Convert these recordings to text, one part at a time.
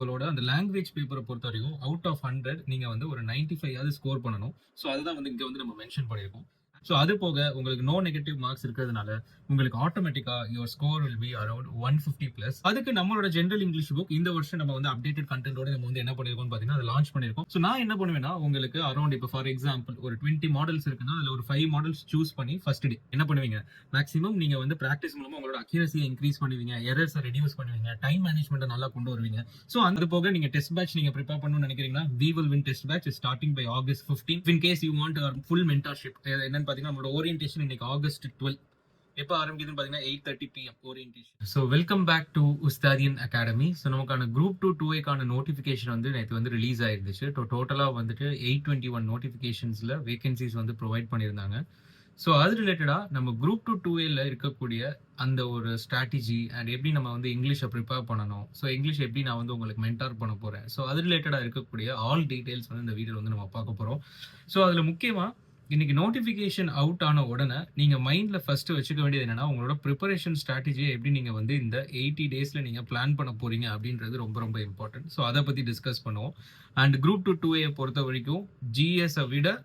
உங்களோட அந்த லாங்குவேஜ் பேப்பரை பொறுத்த வரைக்கும் அவுட் ஆஃப் 100 நீங்க வந்து ஒரு 95 ஆவது ஸ்கோர் பண்ணணும். ஸோ அதுதான் வந்து இங்க வந்து நம்ம மென்ஷன் பண்ணியிருக்கோம். ஸோ அது போக உங்களுக்கு நோ நெகட்டிவ் மார்க்ஸ் இருக்கிறதுனால உங்களுக்கு ஆட்டோமேட்டிக்கா your score will be around 150 plus. அதுக்கு நம்மளோட ஜென்ரல் இங்கிலீஷ் புக் இந்த வருஷம் நம்ம வந்து அப்டேட்டட் கண்டென்ட்டோட நம்ம வந்து என்ன பண்ணிருக்கோம் பாத்தீங்கன்னா அதை லான்ச் பண்ணிருக்கோம். ஸோ நான் என்ன பண்ணுவேன்னா உங்களுக்கு அரௌண்ட் இப்போ ஃபார் எக்ஸாம்பிள் ஒரு 20 மாடல்ஸ் இருக்குன்னா அதுல ஒரு 5 மாடல்ஸ் சூஸ் பண்ணி ஃபர்ஸ்ட் டே என்ன பண்ணுவீங்க, மேக்ஸிமம் நீங்க வந்து பிராக்டிஸ் மூலமா உங்களோட அக்யூரசியை இன்க்ரீஸ் பண்ணுவீங்க, எரர்ஸை ரெடியூஸ் பண்ணுவீங்க, டைம் மேனேஜ்மெண்ட்டை நல்லா கொண்டு வருவீங்க. ஸோ அது போக நீங்க டெஸ்ட் பேட்ச் நீங்க ப்ரிப்பேர் பண்ணணும்னு நினைக்கிறீங்கன்னா we will win test batch starting by August 15. In case you want our full mentorship என்னன்னு பாத்தீங்கன்னா நம்மளோட ஓரியன்டேஷன் இன்னைக்கு ஆகஸ்ட் 12 எப்போ ஆரம்பிக்குதுன்னு பாத்தீங்கன்னா 8:30 PM orientation. So welcome back to Ustadian Academy. So நமக்கான குரூப் 2 2A நோட்டிஃபிகேஷன் வந்து நேற்று வந்து ரிலீஸ் ஆயிருந்துச்சு. டோட்டலாக வந்துட்டு 821 நோட்டிஃபிகேஷன்ஸ்ல வேகன்சிஸ் வந்து ப்ரொவைட் பண்ணியிருந்தாங்க. ஸோ அது ரிலேட்டடாக நம்ம குரூப் 2 2A இருக்கக்கூடிய அந்த ஒரு ஸ்ட்ராட்டஜி அண்ட் எப்படி நம்ம வந்து இங்கிலீஷை ப்ரிப்பேர் பண்ணணும், ஸோ இங்கிலீஷ் எப்படி நான் வந்து உங்களுக்கு மென்டார் பண்ண போகிறேன், ஸோ அது ரிலேட்டடாக இருக்கக்கூடிய ஆல் டீட்டெயில்ஸ் வந்து இந்த வீடியோ வந்து நம்ம பார்க்க போகிறோம். ஸோ அதில் முக்கியமாக இன்னைக்கு நோட்டிஃபிகேஷன் அவுட் ஆன உடனே நீங்கள் மைண்டில் ஃபர்ஸ்ட் வச்சுக்க வேண்டியது என்னன்னா உங்களோட ப்ரிப்பரேஷன் ஸ்ட்ராட்டஜியை எப்படி நீங்கள் வந்து இந்த 80 டேஸில் நீங்கள் பிளான் பண்ண போறீங்க அப்படின்றது ரொம்ப ரொம்ப இம்பார்ட்டன்ட். ஸோ அதை பற்றி டிஸ்கஸ் பண்ணுவோம். அண்ட் குரூப் 2 2A பொறுத்த வரைக்கும் ஜிஎஸை விட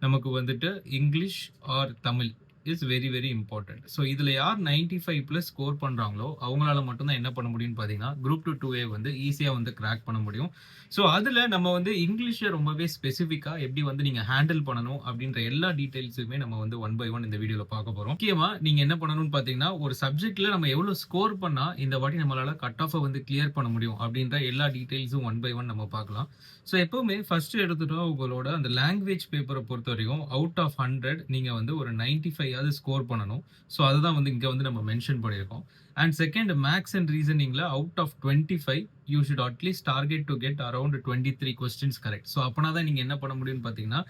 நமக்கு வந்துட்டு English or Tamil is very very important. So இதில் யார் 95 ப்ளஸ் ஸ்கோர் பண்ணுறாங்களோ அவங்களால மட்டும்தான் என்ன பண்ண முடியும்னு பார்த்தீங்கன்னா குரூப் 2 2A வந்து ஈஸியாக வந்து கிராக் பண்ண முடியும். ஸோ அதில் நம்ம வந்து இங்கிலீஷை ரொம்பவே ஸ்பெசிஃபிக்காக எப்படி வந்து நீங்கள் ஹேண்டில் பண்ணணும் அப்படின்ற எல்லா டீட்டெயில்ஸுமே நம்ம வந்து 1 by 1 இந்த வீடியோவில் பார்க்க போகிறோம். முக்கியமாக நீங்கள் என்ன பண்ணணும்னு பார்த்தீங்கன்னா ஒரு சப்ஜெக்டில் நம்ம எவ்வளோ ஸ்கோர் பண்ணால் இந்த வாட்டி நம்மளால் கட் ஆஃபை வந்து கிளியர் பண்ண முடியும் அப்படின்ற எல்லா டீட்டெயில்ஸும் 1 by 1 நம்ம பார்க்கலாம். ஸோ எப்பவுமே ஃபர்ஸ்ட் எடுத்துட்டோம் உங்களோட அந்த லாங்குவேஜ் பேப்பரை பொறுத்த வரைக்கும் அவுட் ஆஃப் 100 நீங்கள் வந்து ஒரு 95 ஆவது ஸ்கோர் பண்ணணும். ஸோ அதுதான் வந்து இங்கே வந்து நம்ம மென்ஷன் பண்ணியிருக்கோம். அண்ட் செகண்ட் மேக்ஸ் அண்ட் ரீசனிங்ல out of 25 you should at least target to get around 23 questions correct. So அப்போனா தான் நீங்கள் என்ன பண்ண முடியும்னு பார்த்தீங்கன்னா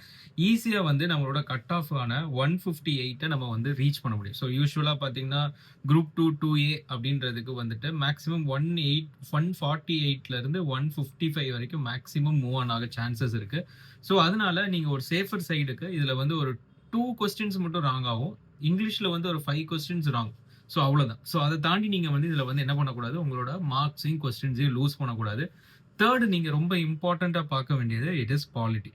ஈஸியாக வந்து நம்மளோட கட் ஆஃப் ஆன 158 நம்ம வந்து ரீச் பண்ண முடியும். ஸோ யூஸ்வலாக பார்த்தீங்கன்னா குரூப் 2 2A அப்படின்றதுக்கு வந்துட்டு மேக்ஸிமம் 148ல இருந்து 155 வரைக்கும் மேக்ஸிமம் மூவ் ஆன் ஆக சான்சஸ் இருக்கு. ஸோ அதனால நீங்கள் ஒரு சேஃபர் சைடுக்கு இதில் வந்து ஒரு 2 கொஸ்டின்ஸ் மட்டும் ராங் ஆகும், இங்கிலீஷில் வந்து ஒரு 5 கொஸ்டின்ஸ் ராங். ஸோ அவ்வளோதான். ஸோ அதை தாண்டி நீங்கள் வந்து இதில் வந்து என்ன பண்ணக்கூடாது, உங்களோட மார்க்ஸையும் கொஸ்டின்ஸையும் லூஸ் பண்ணக்கூடாது. தேர்டு நீங்கள் ரொம்ப இம்பார்ட்டண்ட்டாக பார்க்க வேண்டியது it is polity.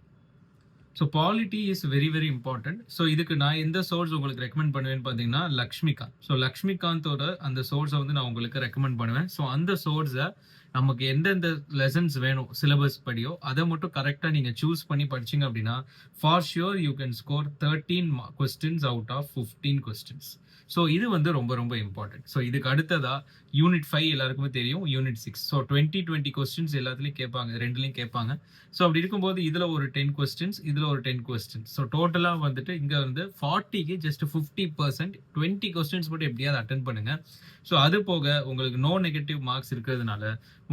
So polity is very very important. So இதுக்கு நான் எந்த சோர்ஸ் உங்களுக்கு ரெக்கமெண்ட் பண்ணுவேன்னு பார்த்தீங்கன்னா லக்ஷ்மிகாந்த். ஸோ லக்ஷ்மிகாந்தோட அந்த சோர்ஸை வந்து நான் உங்களுக்கு ரெக்கமெண்ட் பண்ணுவேன். ஸோ அந்த சோர்ஸை நமக்கு எந்தெந்த லெசன்ஸ் வேணும் சிலபஸ் படியோ அதை மட்டும் கரெக்டாக நீங்கள் சூஸ் பண்ணி படிச்சிங்க அப்படின்னா for sure you can score 13 questions out of 15 questions. So இது வந்து ரொம்ப ரொம்ப இம்பார்ட்டன்ட். ஸோ இதுக்கு அடுத்ததா யூனிட் 5 எல்லாருக்குமே தெரியும், யூனிட் 6. ஸோ 20 கொஸ்டின்ஸ் எல்லாத்துலேயும் கேட்பாங்க, ரெண்டுலையும் கேட்பாங்க. ஸோ அப்படி இருக்கும்போது இதில் ஒரு 10 கொஸ்டின்ஸ், இதில் ஒரு 10 கொஸ்டின்ஸ். ஸோ டோட்டலாக வந்துட்டு இங்கே வந்து 40க்கு ஜஸ்ட் 50%, 20 கொஸ்டின்ஸ் மட்டும் எப்படியாவது அட்டன் பண்ணுங்க. ஸோ அது போக உங்களுக்கு நோ நெகட்டிவ் மார்க்ஸ் இருக்கிறதுனால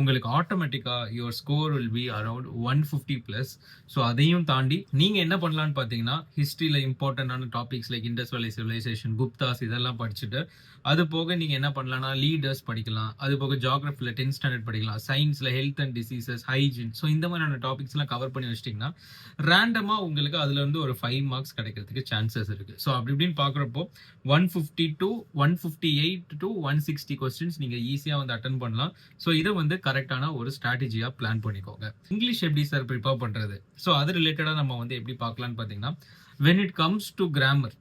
உங்களுக்கு ஆட்டோமேட்டிக்கா your score will be around 150 plus. So அதையும் தாண்டி நீங்க என்ன பண்ணலாம்னு பாத்தீங்கன்னா ஹிஸ்டரியில இம்பார்ட்டன்டான டாபிக்ஸ் லைக் இண்டஸ் வேலி சிவிலைசேஷன், குப்தாஸ் இதெல்லாம் படிச்சுட்டு அது போக நீங்க என்ன பண்ணலாம்னா லீடர்ஸ் படிக்கலாம், அது போக ஜியாகிரபில 10th ஸ்டாண்டர்ட் படிக்கலாம், சயின்ஸ்ல health and diseases, hygiene, so இந்த மாதிரியான டாபிக்ஸ் எல்லாம் கவர் பண்ணி வச்சிட்டீங்கன்னா ரேண்டமா உங்களுக்கு அதுல இருந்து ஒரு 5 மார்க்ஸ் கிடைக்கிறதுக்கு சான்சஸ் இருக்கு. ஸோ அப்படி இப்படின்னு பாக்குறப்போ 150 to 158 to 160 கொஸ்டின்ஸ் நீங்க ஈஸியா வந்து அட்டன் பண்ணலாம். ஸோ இதை வந்து கரெக்டான ஒரு ஸ்ட்ராட்டஜியா பிளான் பண்ணிக்கோங்க. இங்கிலீஷ் எப்படி சார் ப்ரிப்பேர் பண்றது, ஸோ அது ரிலேட்டடா நம்ம வந்து எப்படி பார்க்கலாம்னு பாத்தீங்கன்னா when it comes to grammar.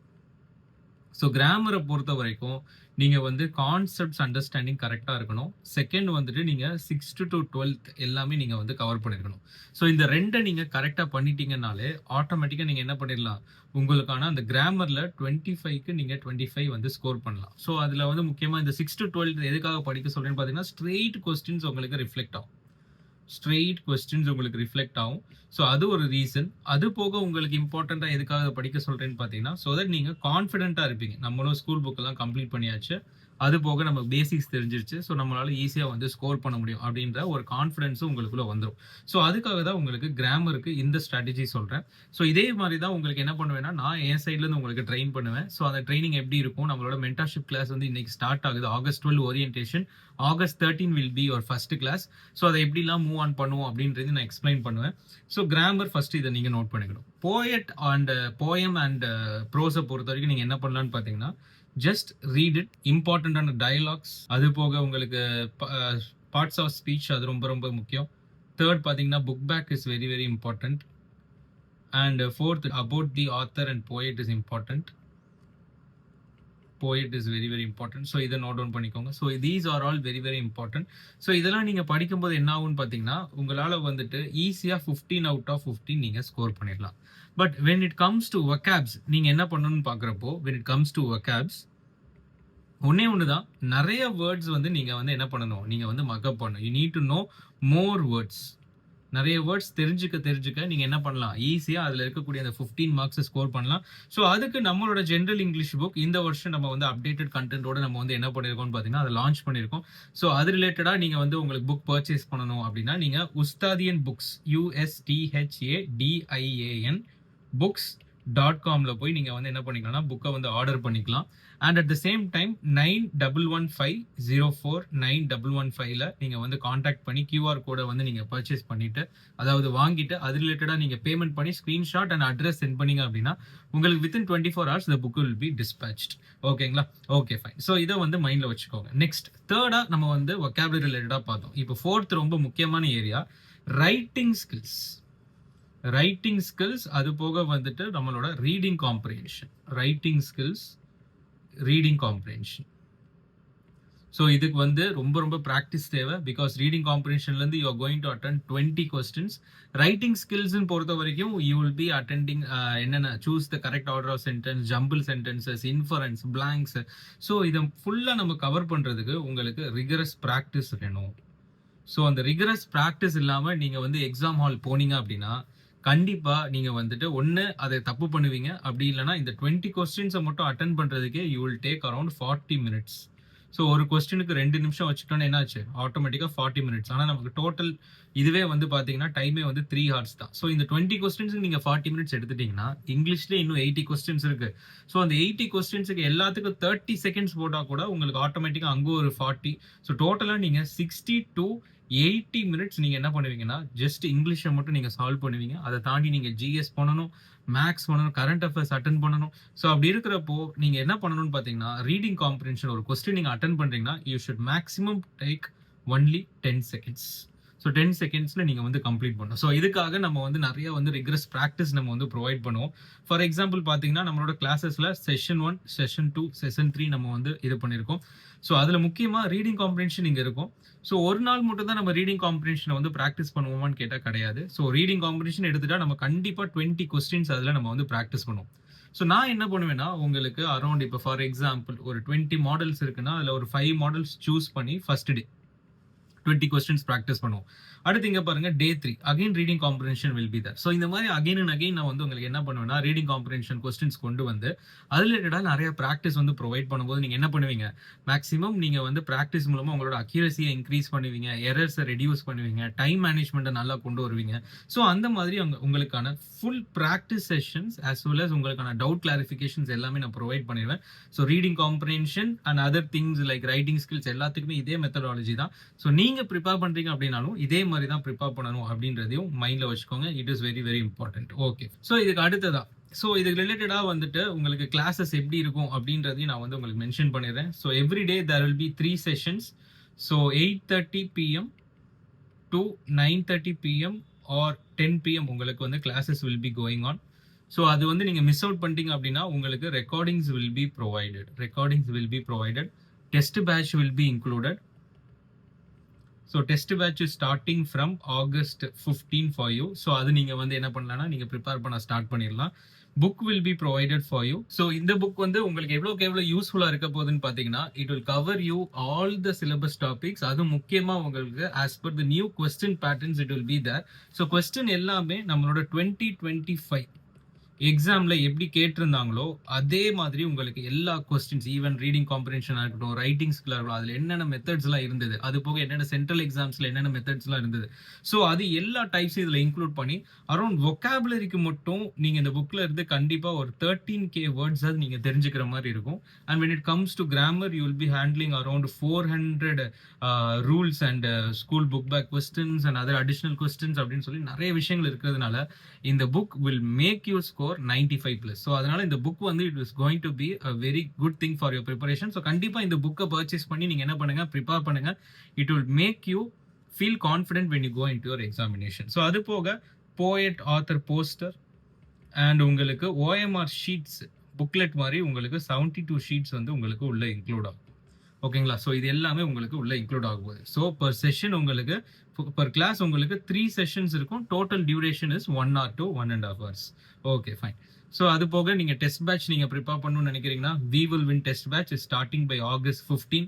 So கிராமரை பொறுத்த வரைக்கும் நீங்க வந்து கான்செப்ட்ஸ் அண்டர்ஸ்டாண்டிங் கரெக்டா இருக்கணும். செகண்ட் வந்துட்டு நீங்க 6th to 12th எல்லாமே நீங்க வந்து கவர் பண்ணிருக்கணும். ஸோ இந்த ரெண்டை நீங்க கரெக்டா பண்ணிட்டீங்கன்னாலே ஆட்டோமேட்டிக்கா நீங்க என்ன பண்ணிடலாம், உங்களுக்கான அந்த கிராமர்ல 25க்கு நீங்க 25 வந்து ஸ்கோர் பண்ணலாம். ஸோ அதுல வந்து முக்கியமா இந்த 6th to 12th எதுக்காக படிக்க சொல்றேன்னு பாத்தீங்கன்னா ஸ்ட்ரெயிட் கொஸ்டின்ஸ் உங்களுக்கு ரிஃப்ளெக்ட் ஆகும், ஸ்ட்ரெயிட் கொஸ்டின்ஸ் உங்களுக்கு ரிஃப்ளெக்ட் ஆகும். ஸோ அது ஒரு ரீசன். அது போக உங்களுக்கு இம்பார்ட்டண்டா எதுக்காக படிக்க சொல்றேன்னு பாத்தீங்கன்னா ஸோ தட் நீங்க கான்ஃபிடென்ட்டா இருப்பீங்க. நம்மளும் ஸ்கூல் புக் எல்லாம் கம்ப்ளீட் பண்ணியாச்சு, அது போக நம்ம பேசிக்ஸ் தெரிஞ்சிருச்சு, ஸோ நம்மளால ஈஸியா வந்து ஸ்கோர் பண்ண முடியும் அப்படின்ற ஒரு கான்ஃபிடன்ஸும் உங்களுக்குள்ள வந்துடும். ஸோ அதுக்காக தான் உங்களுக்கு கிராமருக்கு இந்த ஸ்ட்ராட்டஜி சொல்றேன். ஸோ இதே மாதிரி தான் உங்களுக்கு என்ன பண்ணுவேன்னா நான் என் சைட்ல இருந்து உங்களுக்கு ட்ரெயின் பண்ணுவேன். ஸோ அந்த ட்ரைனிங் எப்படி இருக்கும், நம்மளோட மென்டர்ஷிப் கிளாஸ் வந்து இன்னைக்கு ஸ்டார்ட் ஆகுது. August 12 orientation, August 13 will be your first class. So அதை எப்படிலாம் மூவ் ஆன் பண்ணுவோம் அப்படின்றது நான் எக்ஸ்பிளைன் பண்ணுவேன். ஸோ கிராமர் ஃபர்ஸ்ட் இதை நீங்க நோட் பண்ணிக்கணும். போயட் அண்ட் போயம் அண்ட் ப்ரோஸை பொறுத்த வரைக்கும் நீங்க என்ன பண்ணலாம்னு பாத்தீங்கன்னா ஜஸ்ட் ரீட் இட். இம்பார்ட்டன்டான டயலாக்ஸ், அது போக உங்களுக்கு பார்ட்ஸ் ஆஃப் ஸ்பீச் அது ரொம்ப ரொம்ப முக்கியம். தேர்ட் பார்த்தீங்கன்னா book back is very very important. And fourth about the author and poet is important. poet is very very important. So இதை நோட் டவுன் பண்ணிக்கோங்க. So these are all very very important. So இதெல்லாம் நீங்கள் படிக்கும்போது என்ன ஆகும்னு பார்த்தீங்கன்னா உங்களால் வந்துட்டு ஈஸியாக 15 அவுட் ஆஃப் 15 நீங்கள் ஸ்கோர் பண்ணிடலாம். But when it comes to vocabs நீங்கள் என்ன பண்ணணும்னு பார்க்குறப்போ when it comes to vocabs ஒன்னே ஒன்று தான், நிறைய வேர்ட்ஸ் வந்து நீங்கள் வந்து என்ன பண்ணணும், நீங்கள் வந்து மக்கப் பண்ணணும். You need to know more words. நிறைய வேர்ட்ஸ் தெரிஞ்சுக்க நீங்கள் என்ன பண்ணலாம், ஈஸியாக அதில் இருக்கக்கூடிய அந்த 15 மார்க்ஸை ஸ்கோர் பண்ணலாம். ஸோ அதுக்கு நம்மளோட ஜென்ரல் இங்கிலீஷ் புக் இந்த வருஷம் நம்ம வந்து அப்டேட்டட் கண்டென்ட்டோட நம்ம வந்து என்ன பண்ணியிருக்கோம்னு பார்த்தீங்கன்னா அதை லான்ச் பண்ணியிருக்கோம். ஸோ அது ரிலேட்டடாக நீங்கள் வந்து உங்களுக்கு புக் பர்ச்சேஸ் பண்ணணும் அப்படின்னா நீங்கள் உஸ்தாதியன் புக்ஸ் USTHADIAN books.comல போய் நீங்கள் வந்து என்ன பண்ணிக்கலாம்னா புக்கை வந்து ஆர்டர் பண்ணிக்கலாம். And at the same time 9115049115ல நீங்கள் வந்து காண்டாக்ட் பண்ணி QR கோடை வந்து நீங்கள் பர்ச்சேஸ் பண்ணிட்டு, அதாவது வாங்கிட்டு அது ரிலேட்டடாக நீங்கள் பேமெண்ட் பண்ணி ஸ்க்ரீன்ஷாட் அண்ட் அட்ரஸ் சென்ட் பண்ணீங்க அப்படின்னா உங்களுக்கு within 24 hours the book will be dispatched. ஓகேங்களா? Okay fine. ஸோ இதை வந்து மைண்டில் வச்சுக்கோங்க. நெக்ஸ்ட் தேர்டாக நம்ம வந்து vocabulary ரிலேட்டடாக பார்த்தோம். இப்போ ஃபோர்த் ரொம்ப முக்கியமான area writing skills. Writing skills அது போக வந்துட்டு நம்மளோட reading comprehension. Writing skills, reading comprehension. So இதுக்கு வந்து ரொம்ப ரொம்ப ப்ராக்டிஸ் தேவை. பிகாஸ் ரீடிங் காம்ப்ரிஹென்ஷன்லேருந்து you are going to attend 20 questions. Writing ஸ்கில்ஸ்ன்னு பொறுத்த வரைக்கும் யூ வில் பி அட்டெண்டிங் என்னென்ன choose the correct order of sentence, jumble sentences, inference, blanks. So இதை ஃபுல்லாக நம்ம கவர் பண்ணுறதுக்கு உங்களுக்கு ரிகரஸ் ப்ராக்டிஸ் வேணும். ஸோ அந்த ரிகரஸ் ப்ராக்டிஸ் இல்லாமல் நீங்கள் வந்து எக்ஸாம் ஹால் போனீங்க அப்படின்னா கண்டிப்பாக நீங்கள் வந்துட்டு ஒன்று அதை தப்பு பண்ணுவீங்க, அப்படி இல்லைனா இந்த 20 கொஸ்டின்ஸை மட்டும் அட்டன் பண்ணுறதுக்கே you will take around 40 minutes. So ஒரு கொஸ்டினுக்கு 2 நிமிஷம் வச்சுட்டோன்னா என்னாச்சு, ஆட்டோமேட்டிக்காக 40 minutes. ஆனால் நமக்கு டோட்டல் இதுவே வந்து பார்த்தீங்கன்னா டைமே வந்து 3 hours தான். ஸோ இந்த 20 கொஸ்டின்ஸுக்கு நீங்கள் 40 minutes எடுத்துட்டீங்கன்னா இங்கிலீஷ்லேயே இன்னும் 80 கொஸ்டின்ஸ் இருக்குது. ஸோ அந்த 80 கொஸ்டின்ஸுக்கு எல்லாத்துக்கும் 30 seconds போட்டால் கூட உங்களுக்கு ஆட்டோமேட்டிக்காக அங்கே ஒரு 40. ஸோ டோட்டலாக நீங்கள் 60 to 80 minutes நீங்கள் என்ன பண்ணுவீங்கன்னா ஜஸ்ட் இங்கிலீஷை மட்டும் நீங்கள் சால்வ் பண்ணுவீங்க. அதை தாண்டி நீங்கள் GS பண்ணணும், மேக்ஸ் பண்ணணும், கரண்ட் அஃபேர்ஸ் அட்டன் பண்ணணும். ஸோ அப்படி இருக்கிறப்போ நீங்கள் என்ன பண்ணணும்னு பார்த்தீங்கன்னா ரீடிங் காம்ப்ரிஹென்ஷன் ஒரு கொஸ்டின் நீங்கள் அட்டன் பண்ணுறீங்கன்னா you should maximum take only 10 seconds. So 10 secondsல நீங்கள் வந்து கம்ப்ளீட் பண்ணணும். ஸோ இதுக்காக நம்ம வந்து நிறைய வந்து ரிகரஸ் ப்ராக்டிஸ் நம்ம வந்து ப்ரொவைட் பண்ணுவோம். ஃபார் எக்ஸாம்பிள் பார்த்தீங்கன்னா நம்மளோட கிளாஸஸில் செஷன் 1, செஷன் 2, செஷன் 3 நம்ம வந்து இது பண்ணியிருக்கோம். ஸோ அதில் முக்கியமாக ரீடிங் காம்ப்ரிஹென்ஷன் இங்கே இருக்கும். ஸோ ஒரு நாள் மட்டும் தான் நம்ம ரீடிங் காம்ப்ரிஹென்ஷனை வந்து ப்ராக்டிஸ் பண்ணுவோமான்னு கேட்டால் கிடையாது. ஸோ ரீடிங் காம்ப்ரிஹென்ஷன் எடுத்துட்டா நம்ம கண்டிப்பாக 20 கொஸ்டின்ஸ் அதில் நம்ம வந்து ப்ராக்டிஸ் பண்ணுவோம். ஸோ நான் என்ன பண்ணுவேன்னா உங்களுக்கு அரௌண்ட் இப்போ ஃபார் எக்ஸாம்பிள் ஒரு 20 மாடல்ஸ் இருக்குன்னா அதில் ஒரு 5 மாடல்ஸ் சூஸ் பண்ணி ஃபர்ஸ்ட் டே 20 கொஸ்டின்ஸ் ப்ராக்டிஸ் பண்ணுவோம். அடுத்து இங்கே பாருங்க day 3 again reading comprehension will be there. So இந்த மாதிரி அகைன் அண்ட் அகைன் நான் வந்து உங்களுக்கு என்ன பண்ணுவேன்னா ரீடிங் காம்ப்ரிஹென்ஷன் கொஸ்டின்ஸ் கொண்டு வந்து அது ரிலேட்டடாக நிறைய ப்ராக்டிஸ் வந்து ப்ரொவைட் பண்ணும்போது நீங்கள் என்ன பண்ணுவீங்க, மேக்ஸிமம் நீங்கள் வந்து ப்ராக்டிஸ் மூலமாக உங்களோட அக்யூரசியை இன்க்ரீஸ் பண்ணுவீங்க, எரர்ஸை ரெடியூஸ் பண்ணுவீங்க, டைம் மேனேஜ்மெண்ட்டை நல்லா கொண்டு வருவீங்க. ஸோ அந்த மாதிரி உங்களுக்கான full practice sessions as well as உங்களுக்கான டவுட் கிளாரிஃபிகேஷன்ஸ் எல்லாமே நான் ப்ரொவைட் பண்ணிடுவேன். So reading comprehension and other things like writing skills எல்லாத்துக்குமே இதே மெத்தடாலஜி தான். ஸோ நீங்கள் ப்ரிப்பேர் பண்ணுறீங்க அப்படின்னாலும் இதே மாதிரி தான் ப்ரிப்பேர் பண்ணணும் அப்படின்றதையும் மைண்டில் வச்சுக்கோங்க. It is very very important. Okay, so இதுக்கு அடுத்ததா ஸோ இதுக்கு ரிலேட்டடாக வந்துட்டு உங்களுக்கு கிளாஸஸ் எப்படி இருக்கும் அப்படின்றதையும் நான் வந்து உங்களுக்கு மென்ஷன் பண்ணிடுறேன். So every day there will be 3 sessions. So 8:30 PM to 9:30 PM or 10 PM உங்களுக்கு வந்து classes will be going on. So அது வந்து நீங்கள் மிஸ் அவுட் பண்ணிட்டீங்க அப்படின்னா உங்களுக்கு recordings will be provided. Test batch will be included. So test batch starting from August 15 for you. So அது நீங்கள் வந்து என்ன பண்ணலாம்னா நீங்கள் ப்ரிப்பேர் பண்ண ஸ்டார்ட் பண்ணிடலாம். Book will be provided for you. So இந்த புக் வந்து உங்களுக்கு எவ்வளோ யூஸ்ஃபுல்லாக இருக்க போகுதுன்னு பார்த்தீங்கன்னா it will cover you all the syllabus topics. அது முக்கியமாக உங்களுக்கு as per the new question patterns it will be there. So question எல்லாமே நம்மளோட 2025 எக்ஸாம்ல எப்படி கேட்டிருந்தாங்களோ அதே மாதிரி உங்களுக்கு எல்லா கொஸ்டின்ஸ் ஈவன் ரீடிங் காம்ப்ரிஹென்ஷனாக இருக்கட்டும், ரைட்டிங் ஸ்கில்லாக இருக்கட்டும், அதில் என்னென்ன மெத்தட்ஸ்லாம் இருந்தது, அது போக என்னென்ன சென்ட்ரல் எக்ஸாம்ஸில் என்னென்ன மெத்தட்ஸ்லாம் இருந்தது, ஸோ அது எல்லா டைப்ஸும் இதில் இன்க்ளூட் பண்ணி அரௌண்ட் vocabularyக்கு மட்டும் நீங்கள் இந்த புக்கில் இருந்து கண்டிப்பாக ஒரு 13K வேர்ட்ஸ் அது நீங்கள் தெரிஞ்சுக்கிற மாதிரி இருக்கும். And when it comes to grammar you will be handling around 400 rules and school book back questions and other additional questions அப்படின்னு சொல்லி நிறைய விஷயங்கள் இருக்கிறதுனால இந்த book will make you score 95+. So அதனால இந்த புக் வந்து it is going to be a very good thing for your preparation. So கண்டிப்பாக இந்த புக்கை பர்ச்சேஸ் பண்ணி நீங்கள் என்ன பண்ணுங்க, ப்ரிப்பேர் பண்ணுங்க. It will make you feel confident when you go into your examination. So அது போக poet author poster அண்ட் உங்களுக்கு ஓஎம்ஆர் ஷீட்ஸ் புக்லெட் மாதிரி உங்களுக்கு 72 ஷீட்ஸ் வந்து உங்களுக்கு உள்ள இன்க்ளூட் ஆகும். ஓகேங்களா? ஸோ இது எல்லாமே உங்களுக்கு உள்ள இன்க்ளூட் ஆகும் போது ஸோ பர் செஷன் உங்களுக்கு பர் கிளாஸ் உங்களுக்கு 3 செஷன்ஸ் இருக்கும். Total duration is 1 hour to 1.5 hours. Okay fine. So அது போக நீங்கள் டெஸ்ட் பேட்ச் நீங்கள் ப்ரிப்பேர் பண்ணணும்னு நினைக்கிறீங்கன்னா we will win test batch starting by August 15.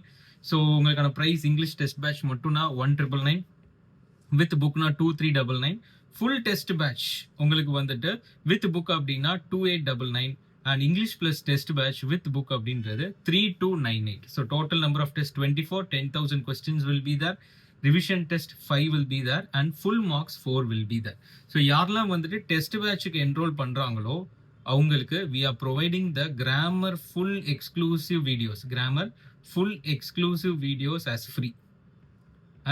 So உங்களுக்கான ப்ரைஸ் இங்கிலீஷ் டெஸ்ட் பேட்ச் மட்டும்னா 1,999 வித் புக்னா 2,399. ஃபுல் டெஸ்ட் பேட்ச் உங்களுக்கு வந்துட்டு வித் புக் அப்படின்னா 2,899 and English plus test batch with book அப்படின்றது 3,298. So total number of test 24, 10,000 questions will be there, revision test 5 will be there and full marks 4 will be there. So யாரெல்லாம் வந்துட்டு test பேட்சுக்கு enrol பண்ணுறாங்களோ அவங்களுக்கு we are providing the grammar full exclusive videos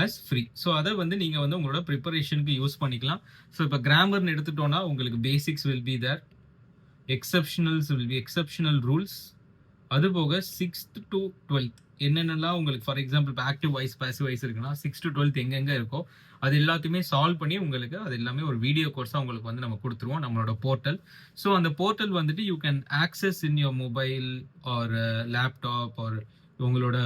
as free. So அதை வந்து நீங்கள் வந்து உங்களோட ப்ரிப்பரேஷனுக்கு யூஸ் பண்ணிக்கலாம். ஸோ இப்போ கிராமர்னு எடுத்துட்டோம்னா உங்களுக்கு basics will be there, exceptional rules, அது போக 6th to 12th என்னென்னலாம் உங்களுக்கு ஃபார் எக்ஸாம்பிள் இப்போ ஆக்டிவ் வாய்ஸ் பாசிவ் வாய்ஸ் இருக்குன்னா 6th to 12th எங்கெங்கே இருக்கோ அது எல்லாத்தையுமே சால்வ் பண்ணி உங்களுக்கு அது எல்லாமே ஒரு வீடியோ கோர்ஸாக உங்களுக்கு வந்து நம்ம கொடுத்துருவோம் நம்மளோட போர்ட்டல். ஸோ அந்த போர்ட்டல் வந்துட்டு you can access in your mobile or laptop or உங்களோட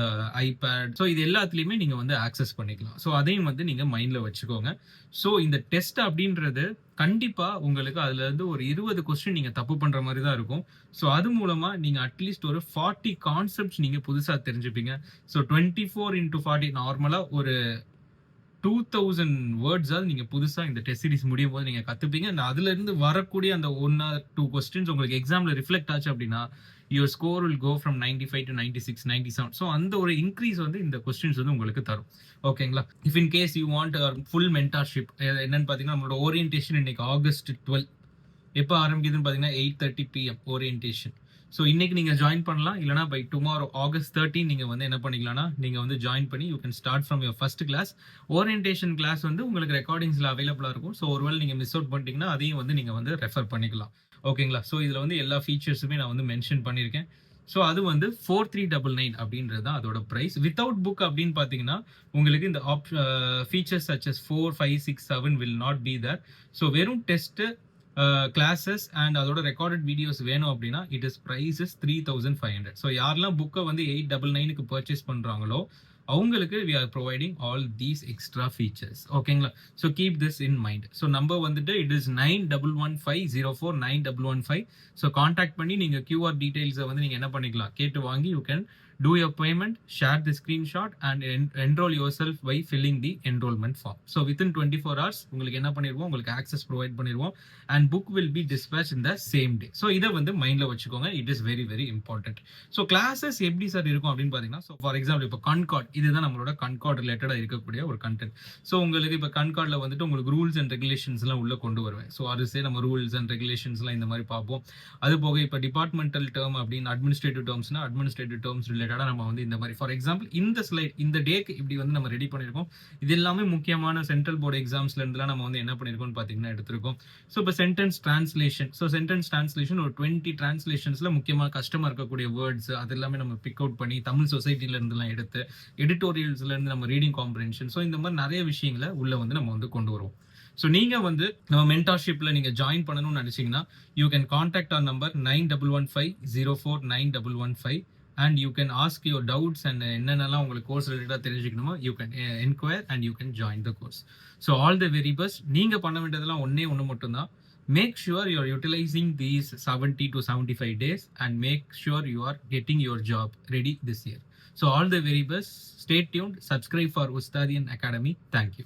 ஐபேட். ஸோ இது எல்லாத்துலேயுமே நீங்கள் வந்து ஆக்சஸ் பண்ணிக்கலாம். ஸோ அதையும் வந்து நீங்கள் மைண்டில் வச்சுக்கோங்க. ஸோ இந்த டெஸ்ட் அப்படின்றது கண்டிப்பாக உங்களுக்கு அதுலேருந்து ஒரு 20 கொஸ்டின் நீங்கள் தப்பு பண்ணுற மாதிரி தான் இருக்கும். ஸோ அது மூலமாக நீங்கள் அட்லீஸ்ட் ஒரு 40 கான்செப்ட்ஸ் நீங்கள் புதுசாக தெரிஞ்சுப்பீங்க. ஸோ 24x40 நார்மலாக ஒரு 2000 வேர்ட்ஸாவது நீங்கள் புதுசாக இந்த டெஸ்ட் சீரிஸ் முடியும் போது நீங்கள் கற்றுப்பீங்க. அதுலேருந்து வரக்கூடிய அந்த 1 or 2 கொஸ்டின்ஸ் உங்களுக்கு எக்ஸாமில் ரிஃப்ளெக்ட் ஆச்சு அப்படின்னா your score will go from 95 to 96, 97. So அந்த ஒரு இன்க்ரீஸ் வந்து இந்த கொஸ்டின்ஸ் வந்து உங்களுக்கு தரும். ஓகேங்களா? If in case you want full mentorship என்னன்னு பார்த்தீங்கன்னா நம்மளோட ஓரியன்டேஷன் இன்னைக்கு August 12 எப்போ ஆரம்பிக்குதுன்னு பார்த்தீங்கன்னா 8:30 PM ஓரியன்டேஷன். ஸோ இன்னைக்கு நீங்கள் ஜாயின் பண்ணலாம், இல்லைனா பை டுமாரோ August 13 நீங்கள் வந்து என்ன பண்ணிக்கலாம்னா நீங்கள் வந்து ஜாயின் பண்ணி you can start from your first class. Orientation class வந்து உங்களுக்கு ரெக்கார்டிங்ஸில் அவைலபிளாக இருக்கும். ஸோ ஒருவேளை நீங்கள் மிஸ் அவுட் பண்ணிட்டீங்கன்னா அதையும் வந்து நீங்கள் வந்து ரெஃபர் பண்ணிக்கலாம். ஓகேங்களா? ஸோ இதில் வந்து எல்லா ஃபீச்சர்ஸுமே நான் வந்து மென்ஷன் பண்ணியிருக்கேன். ஸோ அது வந்து 4,399 அப்படின்றது தான் அதோட ப்ரைஸ். வித்தவுட் புக் அப்படின்னு பார்த்தீங்கன்னா உங்களுக்கு இந்த features such as 4, 5, 6, 7 will not be there. So வெறும் டெஸ்ட்டு கிளாஸஸ் அண்ட் அதோட ரெக்கார்டட் வீடியோஸ் வேணும் அப்படின்னா it is price is 3,500. So யாரெல்லாம் புக்கை வந்து 899க்கு பர்ச்சேஸ் பண்ணுறாங்களோ அவங்களுக்கு we are providing all these extra features. ஓகேங்களா? So keep this in mind. So number வந்துட்டு இட் இஸ் 9115049115. ஸோ கான்டாக்ட் பண்ணி நீங்கள் QR டீடைல்ஸை வந்து நீங்கள் என்ன பண்ணிக்கலாம் கேட்டு வாங்கி you can do your payment, share the screenshot and enroll yourself by filling the enrollment form. So within 24 hours உங்களுக்கு என்ன பண்ணிடுவோம், உங்களுக்கு access provide பண்ணிடுவோம் and book will be dispatched in the same day. So இதை வந்து மைண்டில் வச்சுக்கோங்க. it is very very important. So classes எப்படி சார் இருக்கும் அப்படின்னு பார்த்தீங்கன்னா ஸோ ஃபார் எக்ஸாம்பிள் இப்போ கன்கார்ட் இதுதான் நம்மளோட கன்கார்ட் ரிலேட்டடாக இருக்கக்கூடிய ஒரு கண்டென்ட். ஸோ உங்களுக்கு இப்போ கன்கார்டில் வந்துட்டு உங்களுக்கு ரூல்ஸ் அண்ட் ரெகுலேஷன்ஸ்லாம் உள்ள கொண்டு வருவேன். ஸோ அது நம்ம ரூல்ஸ் அண்ட் ரெகுலேஷன்ஸ்லாம் இந்த மாதிரி பார்ப்போம். அது போக இப்போ டிபார்ட்மெண்டல் டேர்ம் அப்படின்னு அட்மினிஸ்ட்ரேட்டிவ் டேர்ம்ஸ்னா அட்மினிஸ்ட்ரேட்டிவ் டேர்ம்ஸ் ரிலேட்டடாக நம்ம வந்து இந்த மாதிரி ஃபார் எக்ஸாம்பிள் இந்த ஸ்லைட் இந்த டேக்கு இப்படி வந்து நம்ம ரெடி பண்ணியிருக்கோம். இது எல்லாமே முக்கியமான சென்ட்ரல் போர்டு எக்ஸாம்ஸ்ல இருந்துலாம் நம்ம வந்து என்ன பண்ணியிருக்கோம்னு பார்த்தீங்கன்னா எடுத்திருக்கோம். ஸோ இப்போ sentence translation. So sentence translation ஒரு 20 டிரான்ஸ்லேஷன்ஸ்ல முக்கியமாக கஷ்டமாக இருக்கக்கூடிய வேர்ட்ஸ் அது எல்லாமே நம்ம பிக் அவுட் பண்ணி தமிழ் சொசைட்டில இருந்துலாம் எடுத்து எடிட்டோரியல்ஸ்ல இருந்து நம்ம ரீடிங் காம்ப்ரிஹென்ஷன் ஸோ இந்த மாதிரி நிறைய விஷயங்களை உள்ள வந்து நம்ம வந்து கொண்டு வருவோம். ஸோ நீங்கள் வந்து நம்ம மென்டார்ஷிப்பில் நீங்கள் ஜாயின் பண்ணணும்னு நினச்சிங்கன்னா you can contact our number 9115049115 and you can ask your doubts and என்னென்னலாம் உங்களுக்கு கோர்ஸ் ரிலேட்டடாக தெரிஞ்சுக்கணுமோ you can enquire and you can join the course. So all the very best. நீங்கள் பண்ண வேண்டியதெல்லாம் ஒன்று மட்டும்தான். Make sure you are utilizing these 70 to 75 days and make sure you are getting your job ready this year. So all the very best. Stay tuned. Subscribe for Ustadian Academy. Thank you.